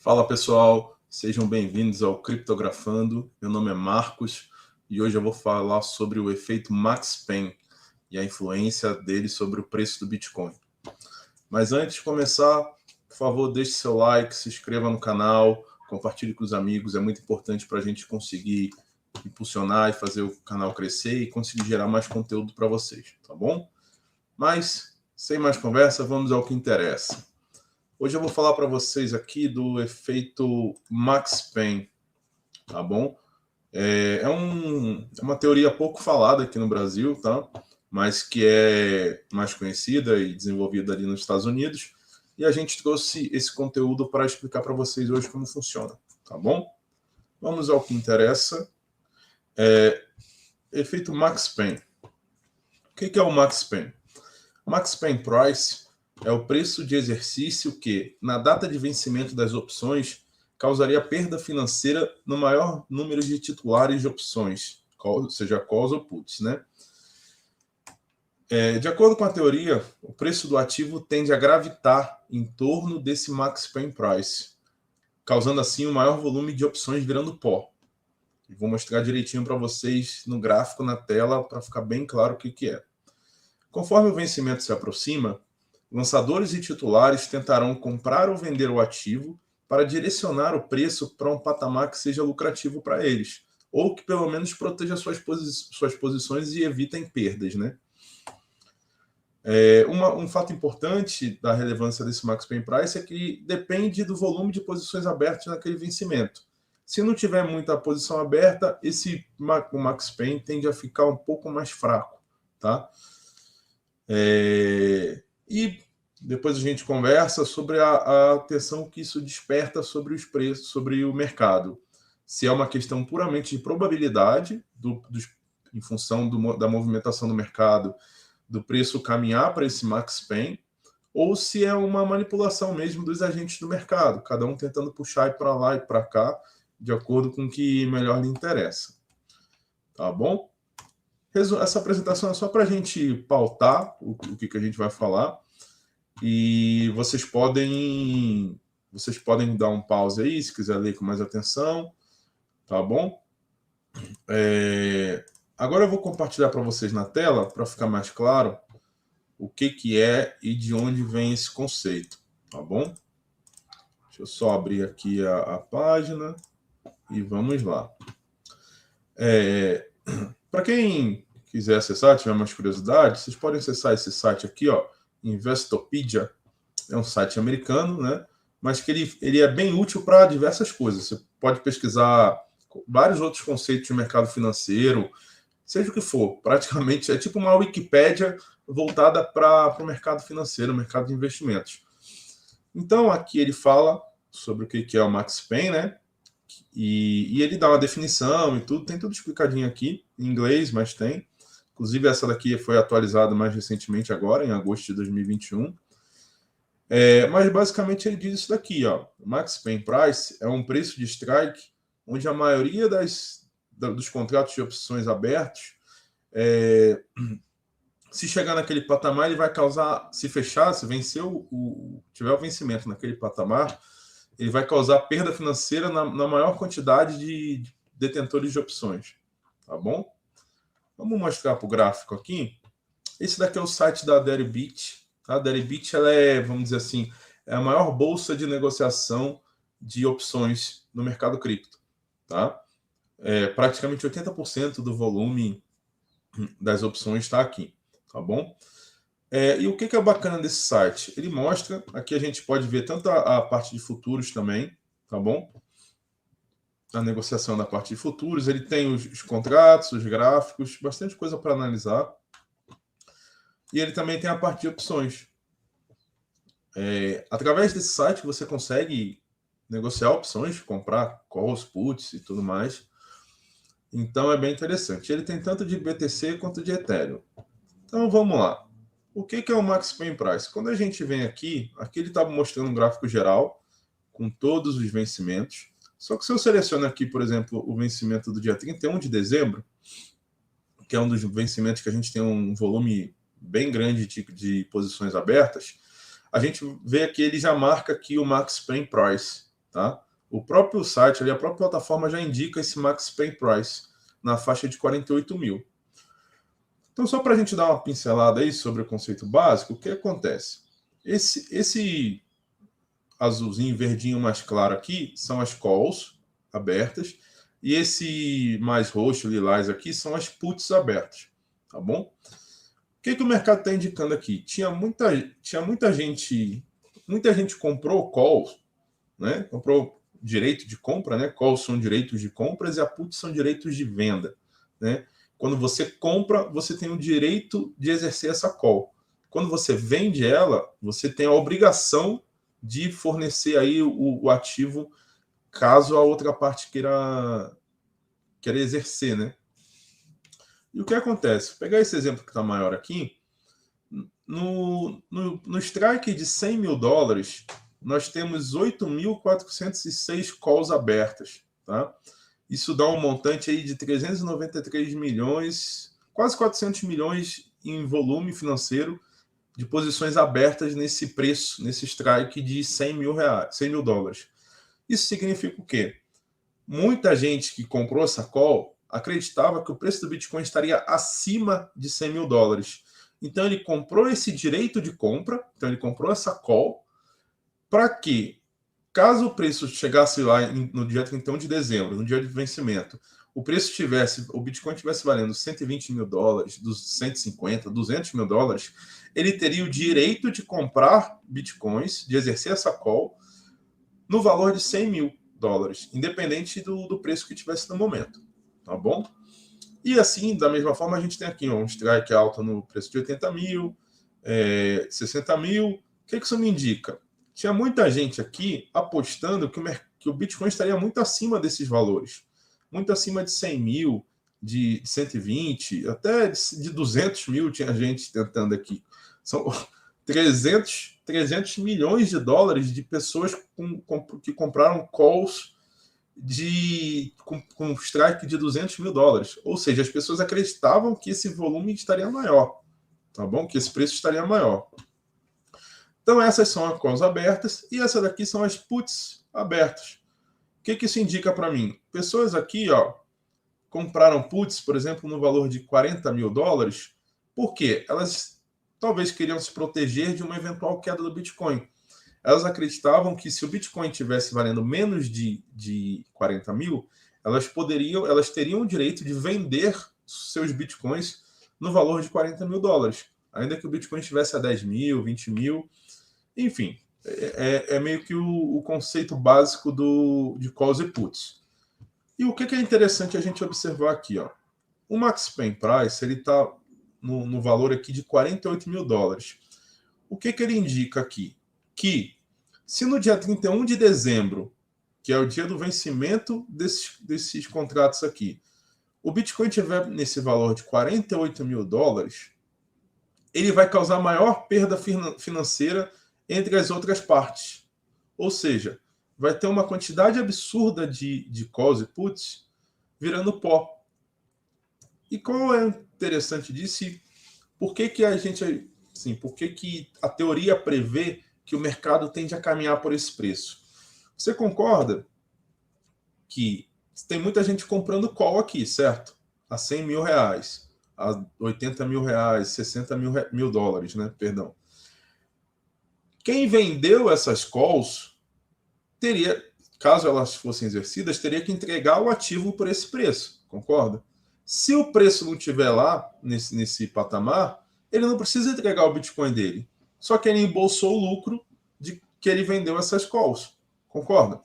Fala pessoal, sejam bem-vindos ao Criptografando. Meu nome é Marcos e hoje eu vou falar sobre o efeito Max Pain e a influência dele sobre o preço do Bitcoin. Mas antes de começar, por favor, deixe seu like, se inscreva no canal, compartilhe com os amigos, é muito importante para a gente conseguir impulsionar e fazer o canal crescer e conseguir gerar mais conteúdo para vocês, tá bom? Mas, sem mais conversa, vamos ao que interessa. Hoje eu vou falar para vocês aqui do efeito Max Pain, tá bom? É uma teoria pouco falada aqui no Brasil, tá? Mas que é mais conhecida e desenvolvida ali nos Estados Unidos. E a gente trouxe esse conteúdo para explicar para vocês hoje como funciona, tá bom? Vamos ao que interessa. Efeito Max Pain. O que é o Max Pain? Max Pain Price é o preço de exercício que, na data de vencimento das opções, causaria perda financeira no maior número de titulares de opções, seja calls ou puts, né? De acordo com a teoria, o preço do ativo tende a gravitar em torno desse Max Pain Price, causando assim o maior volume de opções virando pó. E vou mostrar direitinho para vocês no gráfico na tela para ficar bem claro o que é. Conforme o vencimento se aproxima, lançadores e titulares tentarão comprar ou vender o ativo para direcionar o preço para um patamar que seja lucrativo para eles, ou que pelo menos proteja suas posições e evitem perdas, né? Um fato importante da relevância desse Max Pain Price é que depende do volume de posições abertas naquele vencimento. Se não tiver muita posição aberta, o Max Pain tende a ficar um pouco mais fraco, tá? E depois a gente conversa sobre a atenção que isso desperta sobre os preços, sobre o mercado. Se é uma questão puramente de probabilidade, em função da movimentação do mercado, do preço caminhar para esse Max Pain, ou se é uma manipulação mesmo dos agentes do mercado, cada um tentando puxar para lá e para cá, de acordo com o que melhor lhe interessa. Tá bom? Essa apresentação é só para a gente pautar o que a gente vai falar. E vocês podem dar um pause aí, se quiser ler com mais atenção. Tá bom? Agora eu vou compartilhar para vocês na tela, para ficar mais claro, o que é e de onde vem esse conceito. Tá bom? Deixa eu só abrir aqui a página e vamos lá. Para quem quiser acessar, tiver mais curiosidade, vocês podem acessar esse site aqui, ó, Investopedia. É um site americano, né? Mas que ele é bem útil para diversas coisas. Você pode pesquisar vários outros conceitos de mercado financeiro, seja o que for. Praticamente é tipo uma Wikipédia voltada para o mercado financeiro, mercado de investimentos. Então, aqui ele fala sobre o que é o Max Pain, né? E ele dá uma definição e tudo, tem tudo explicadinho aqui, em inglês, mas tem. Inclusive, essa daqui foi atualizada mais recentemente agora, em agosto de 2021. Mas, basicamente, ele diz isso daqui, ó. Max Pain Price é um preço de strike onde a maioria dos contratos de opções abertos, se chegar naquele patamar, ele vai causar, se fechar, se vencer tiver o vencimento naquele patamar, ele vai causar perda financeira na maior quantidade de detentores de opções. Tá bom? Vamos mostrar para o gráfico aqui. Esse daqui é o site da Deribit. A Deribit, ela vamos dizer assim, é a maior bolsa de negociação de opções no mercado cripto. Tá? Praticamente 80% do volume das opções está aqui. Tá bom? E o que é bacana desse site? Ele mostra, aqui a gente pode ver tanto a parte de futuros também, tá bom? A negociação da parte de futuros, ele tem os contratos, os gráficos, bastante coisa para analisar. E ele também tem a parte de opções. Através desse site você consegue negociar opções, comprar calls, puts e tudo mais. Então é bem interessante. Ele tem tanto de BTC quanto de Ethereum. Então vamos lá. O que é o Max Pain Price? Quando a gente vem aqui ele está mostrando um gráfico geral com todos os vencimentos. Só que se eu seleciono aqui, por exemplo, o vencimento do dia 31 de dezembro, que é um dos vencimentos que a gente tem um volume bem grande de posições abertas, a gente vê aqui, ele já marca aqui o Max Pain Price. tá? O próprio site, ali, a própria plataforma já indica esse Max Pain Price na faixa de 48 mil. Então, só para a gente dar uma pincelada aí sobre o conceito básico, o que acontece? Esse azulzinho, verdinho mais claro aqui são as calls abertas, e esse mais roxo, lilás aqui, são as puts abertas, tá bom? O que o mercado está indicando aqui? Tinha muita gente comprou calls, né? Comprou direito de compra, né? Calls são direitos de compras e a puts são direitos de venda, né? Quando você compra, você tem o direito de exercer essa call. Quando você vende ela, você tem a obrigação de fornecer aí o ativo caso a outra parte queira exercer, né? E o que acontece? Vou pegar esse exemplo que está maior aqui. No strike de 100 mil dólares, nós temos 8.406 calls abertas, tá? Isso dá um montante aí de 393 milhões, quase 400 milhões em volume financeiro de posições abertas nesse preço, nesse strike de 100 mil dólares. Isso significa o quê? Muita gente que comprou essa call acreditava que o preço do Bitcoin estaria acima de 100 mil dólares. Então ele comprou esse direito de compra, então ele comprou essa call, para que, caso o preço chegasse lá no dia 31 de dezembro, no dia de vencimento, o Bitcoin estivesse valendo 120 mil dólares, dos 150, 200 mil dólares, ele teria o direito de comprar Bitcoins, de exercer essa call, no valor de 100 mil dólares, independente do preço que tivesse no momento, tá bom? E assim, da mesma forma, a gente tem aqui um strike alto no preço de 80 mil, 60 mil. O que isso me indica? Tinha muita gente aqui apostando que o Bitcoin estaria muito acima desses valores, muito acima de 100 mil, de 120, até de 200 mil tinha gente tentando aqui. São 300 milhões de dólares de pessoas que compraram calls com strike de 200 mil dólares. Ou seja, as pessoas acreditavam que esse volume estaria maior, tá bom? Que esse preço estaria maior. Então essas são as calls abertas e essa daqui são as puts abertas. O que isso indica para mim? Pessoas aqui, ó, compraram puts, por exemplo, no valor de 40 mil dólares, porque elas talvez queriam se proteger de uma eventual queda do Bitcoin. Elas acreditavam que se o Bitcoin estivesse valendo menos de 40 mil, elas teriam o direito de vender seus Bitcoins no valor de 40 mil dólares, ainda que o Bitcoin estivesse a 10 mil, 20 mil, enfim, é meio que o conceito básico de calls e puts. E o que é interessante a gente observar aqui, ó? O Max Pain Price, ele está no valor aqui de 48 mil dólares. O que ele indica aqui? Que se no dia 31 de dezembro, que é o dia do vencimento desses contratos aqui, o Bitcoin tiver nesse valor de 48 mil dólares, ele vai causar maior perda financeira entre as outras partes. Ou seja, vai ter uma quantidade absurda de calls e puts virando pó. E qual é o interessante disso? Por que a gente... Sim, por que a teoria prevê que o mercado tende a caminhar por esse preço? Você concorda que tem muita gente comprando call aqui, certo? A 100 mil reais, a 80 mil reais, 60 mil dólares, né? Perdão. Quem vendeu essas calls teria, caso elas fossem exercidas, teria que entregar o ativo por esse preço, concorda? Se o preço não estiver lá, nesse patamar, ele não precisa entregar o Bitcoin dele. Só que ele embolsou o lucro de que ele vendeu essas calls. Concorda?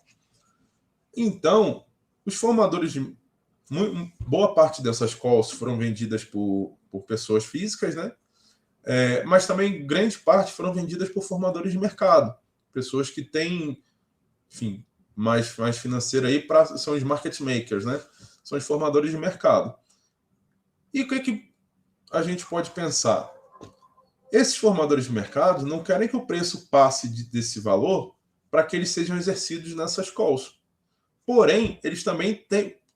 Então, os formadores de... boa parte dessas calls foram vendidas por pessoas físicas, né? Mas também grande parte foram vendidas por formadores de mercado. Pessoas que têm, enfim, mais financeiro aí, são os market makers, né? São os formadores de mercado. E o que a gente pode pensar? Esses formadores de mercado não querem que o preço passe desse valor para que eles sejam exercidos nessas calls. Porém, eles também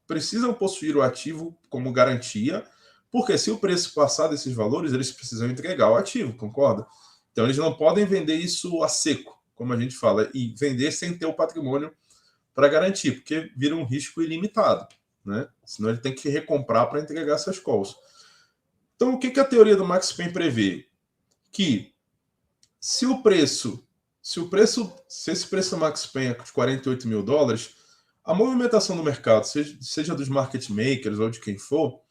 precisam possuir o ativo como garantia, porque se o preço passar desses valores, eles precisam entregar o ativo, concorda? Então, eles não podem vender isso a seco, como a gente fala, e vender sem ter o patrimônio para garantir, porque vira um risco ilimitado, né? Senão ele tem que recomprar para entregar essas calls. Então, o que a teoria do Max Pain prevê? Que se esse preço do Max Pain é de $48 mil, a movimentação do mercado, seja dos market makers ou de quem for,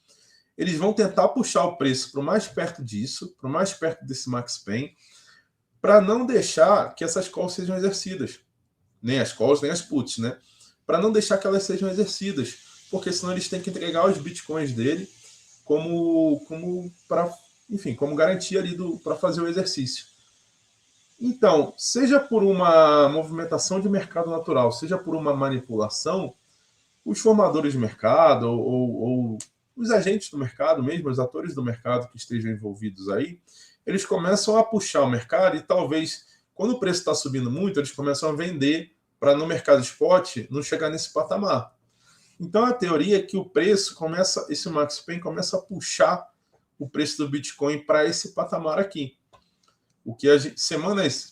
eles vão tentar puxar o preço para o mais perto disso, para o mais perto desse Max Pain, para não deixar que essas calls sejam exercidas. Nem as calls, nem as puts, né? Para não deixar que elas sejam exercidas, porque senão eles têm que entregar os bitcoins dele como garantia ali para fazer o exercício. Então, seja por uma movimentação de mercado natural, seja por uma manipulação, os formadores de mercado ou os agentes do mercado mesmo, os atores do mercado que estejam envolvidos aí, eles começam a puxar o mercado e talvez, quando o preço está subindo muito, eles começam a vender para no mercado spot não chegar nesse patamar. Então a teoria é que o preço esse Max Pain começa a puxar o preço do Bitcoin para esse patamar aqui. O que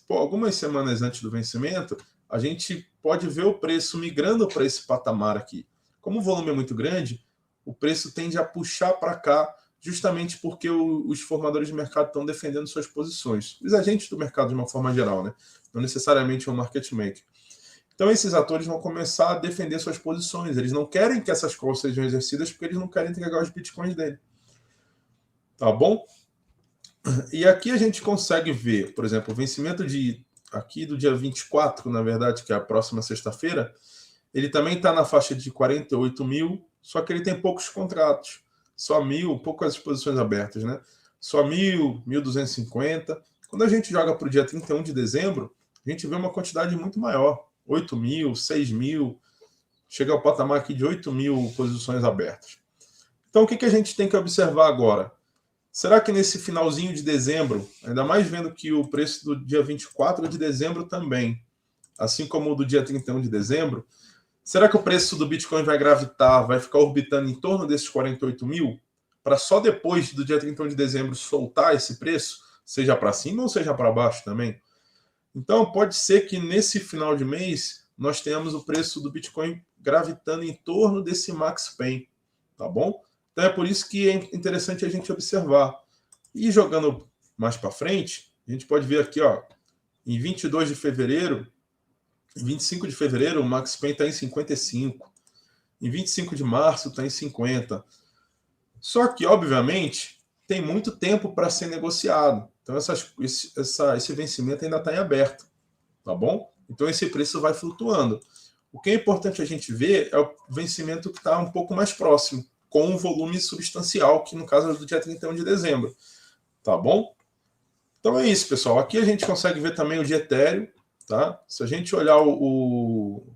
algumas semanas antes do vencimento, a gente pode ver o preço migrando para esse patamar aqui. Como o volume é muito grande, o preço tende a puxar para cá, justamente porque os formadores de mercado estão defendendo suas posições. Os agentes do mercado, de uma forma geral, né? Não necessariamente o market maker. Então, esses atores vão começar a defender suas posições. Eles não querem que essas calls sejam exercidas porque eles não querem entregar os bitcoins dele. Tá bom? E aqui a gente consegue ver, por exemplo, o vencimento aqui do dia 24, na verdade, que é a próxima sexta-feira, ele também está na faixa de 48 mil, só que ele tem poucos contratos. Só 1.000, poucas posições abertas, né? Só 1.000, 1.250. Quando a gente joga para o dia 31 de dezembro, a gente vê uma quantidade muito maior. 8 mil, 6 mil, chega ao patamar aqui de 8 mil posições abertas. Então, o que a gente tem que observar agora? Será que nesse finalzinho de dezembro, ainda mais vendo que o preço do dia 24 de dezembro também, assim como o do dia 31 de dezembro, será que o preço do Bitcoin vai gravitar, vai ficar orbitando em torno desses 48 mil, para só depois do dia 31 de dezembro soltar esse preço, seja para cima ou seja para baixo também? Então, pode ser que nesse final de mês nós tenhamos o preço do Bitcoin gravitando em torno desse Max Pain, tá bom? Então, é por isso que é interessante a gente observar. E jogando mais para frente, a gente pode ver aqui, ó, em 22 de fevereiro, em 25 de fevereiro, o Max Pain está em 55. Em 25 de março, está em 50. Só que, obviamente, tem muito tempo para ser negociado. Então, esse vencimento ainda está em aberto, tá bom? Então, esse preço vai flutuando. O que é importante a gente ver é o vencimento que está um pouco mais próximo, com um volume substancial, que no caso é do dia 31 de dezembro, tá bom? Então é isso, pessoal. Aqui a gente consegue ver também o de Ethereum, tá? Se a gente olhar o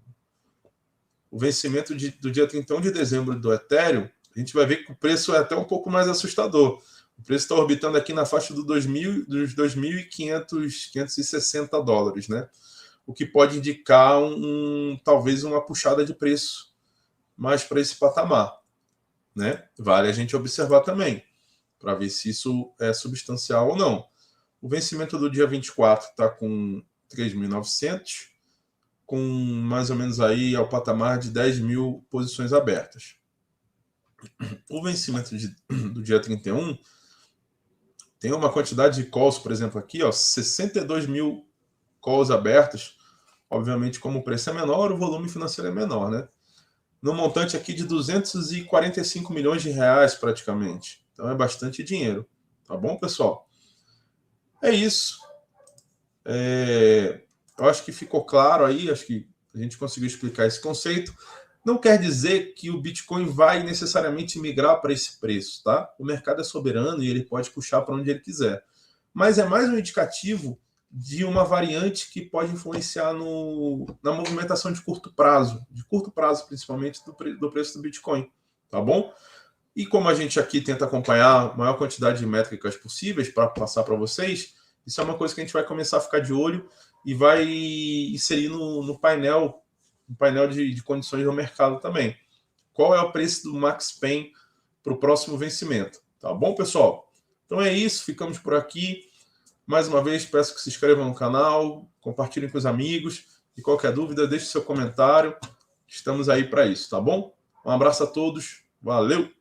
vencimento do dia 31 de dezembro do Ethereum, a gente vai ver que o preço é até um pouco mais assustador. O preço está orbitando aqui na faixa dos 2.560 dólares, né? O que pode indicar talvez uma puxada de preço mais para esse patamar, né? Vale a gente observar também, para ver se isso é substancial ou não. O vencimento do dia 24 está com 3.900, com mais ou menos aí ao patamar de 10 mil posições abertas. O vencimento do dia 31 tem uma quantidade de calls, por exemplo, aqui, ó, 62 mil calls abertas. Obviamente, como o preço é menor, o volume financeiro é menor, né? No montante aqui de 245 milhões de reais, praticamente. Então, é bastante dinheiro. Tá bom, pessoal? É isso. Eu acho que ficou claro aí, acho que a gente conseguiu explicar esse conceito. Não quer dizer que o Bitcoin vai necessariamente migrar para esse preço, tá? O mercado é soberano e ele pode puxar para onde ele quiser. Mas é mais um indicativo de uma variante que pode influenciar na movimentação de curto prazo principalmente do preço do Bitcoin, tá bom? E como a gente aqui tenta acompanhar a maior quantidade de métricas possíveis para passar para vocês, isso é uma coisa que a gente vai começar a ficar de olho e vai inserir no painel de condições do mercado também. Qual é o preço do Max Pain para o próximo vencimento? Tá bom, pessoal? Então é isso, ficamos por aqui. Mais uma vez, peço que se inscrevam no canal, compartilhem com os amigos e qualquer dúvida, deixe seu comentário. Estamos aí para isso, tá bom? Um abraço a todos. Valeu!